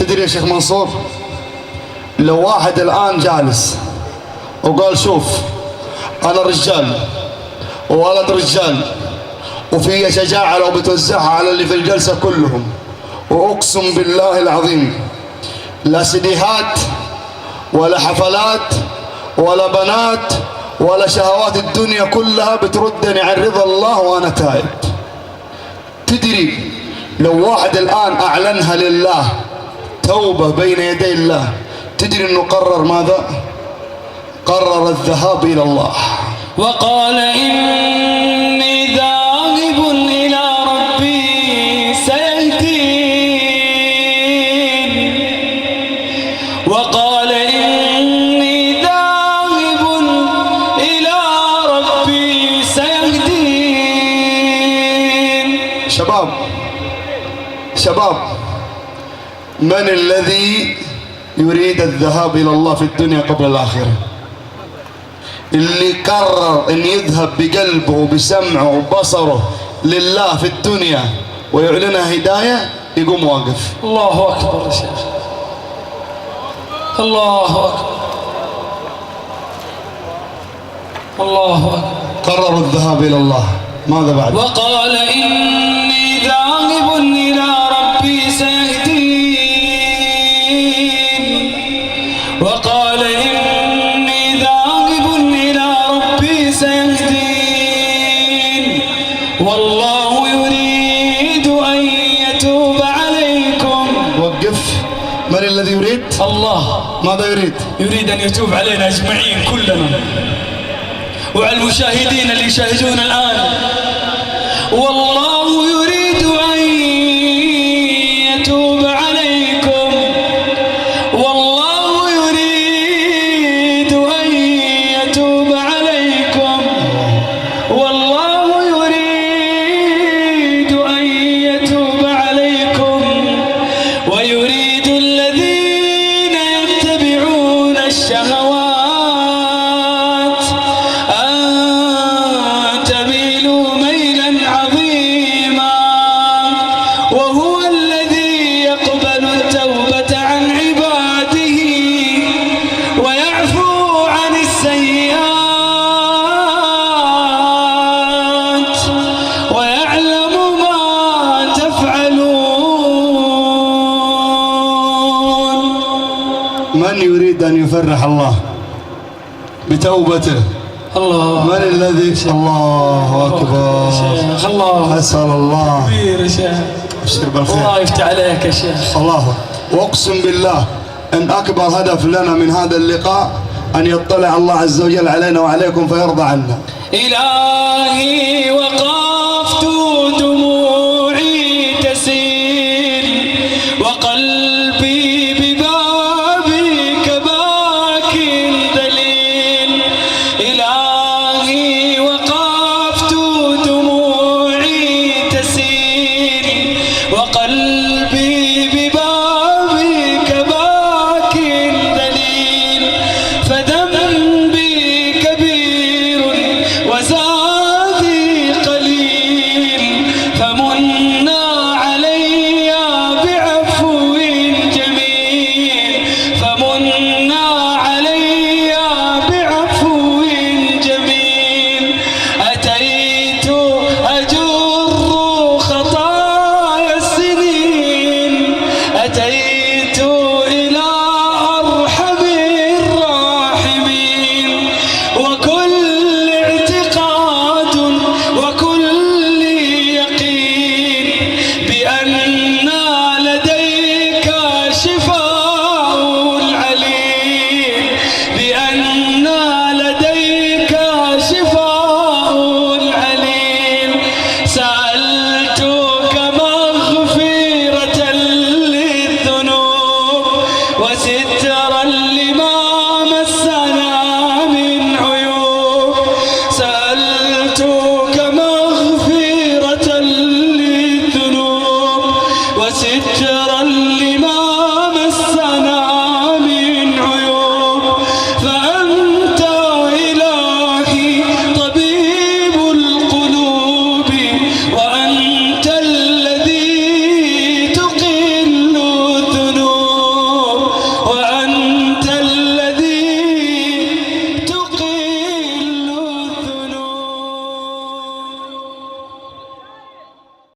تدري يا شيخ منصور، لو واحد الآن جالس وقال شوف أنا رجال وولد رجال وفي شجاعة لو بتوزعها على اللي في الجلسة كلهم، وأقسم بالله العظيم لا سيديهات ولا حفلات ولا بنات ولا شهوات الدنيا كلها بتردني عن رضا الله وأنا تائب. تدري لو واحد الآن أعلنها لله توبة بين يدي الله، تدري أنه قرر ماذا؟ قرر الذهاب إلى الله، وقال إني ذاهب إلى ربي سيهدين، وقال إني ذاهب إلى ربي سيهدين. شباب، من الذي يريد الذهاب إلى الله في الدنيا قبل الآخرة؟ اللي قرر أن يذهب بقلبه وبسمعه وبصره لله في الدنيا ويعلنها هداية يقوم واقف. الله أكبر يا شيخ، الله أكبر، الله أكبر. قرروا الذهاب إلى الله، ماذا بعد؟ وقال إني ذاهب إلى ربي سيهدين، وقال إني ذاهب إلى ربي سيهدين، والله يريد أن يتوب عليكم. وقف. من الذي يريد؟ الله. ماذا يريد؟ يريد أن يتوب علينا أجمعين كلنا، وعلى المشاهدين اللي يشاهدون الآن. والله يريد أن يتوب عليكم، والله يريد أن يتوب عليكم، والله يريد أن يتوب عليكم، ويريد الذين يتبعون الشهوات وهو الذي يقبل التوبة عن عباده ويعفو عن السيئات ويعلم ما تفعلون. من يريد أن يفرح الله بتوبته؟ الله. من الذي؟ الله أكبر. الله. أسأل الله. كبير يا شيخ. ابشر بالخير. الله يفتح عليك يا شيخ. الله. وأقسم بالله أن أكبر هدف لنا من هذا اللقاء أن يطلع الله عز وجل علينا وعليكم فيرضى عنا. إلهي وقفت دموعي تسيل وقلبي ببابك باك ذليل. إلهي وقفت دموعي تسيل وقلبي ببابك باك ذليل. فذنبي كبير وزادي قليل، فمنا علي بعفو جميل، فمنا علي بعفو جميل. أتيت أجر خطايا السنين، أتيت إلى أرحم الراحمين، وكل اعتقاد وكل يقين بأن لديك شفاء العليل، بأن لديك شفاء العليل. سألتك مغفرة للذنوب وسترا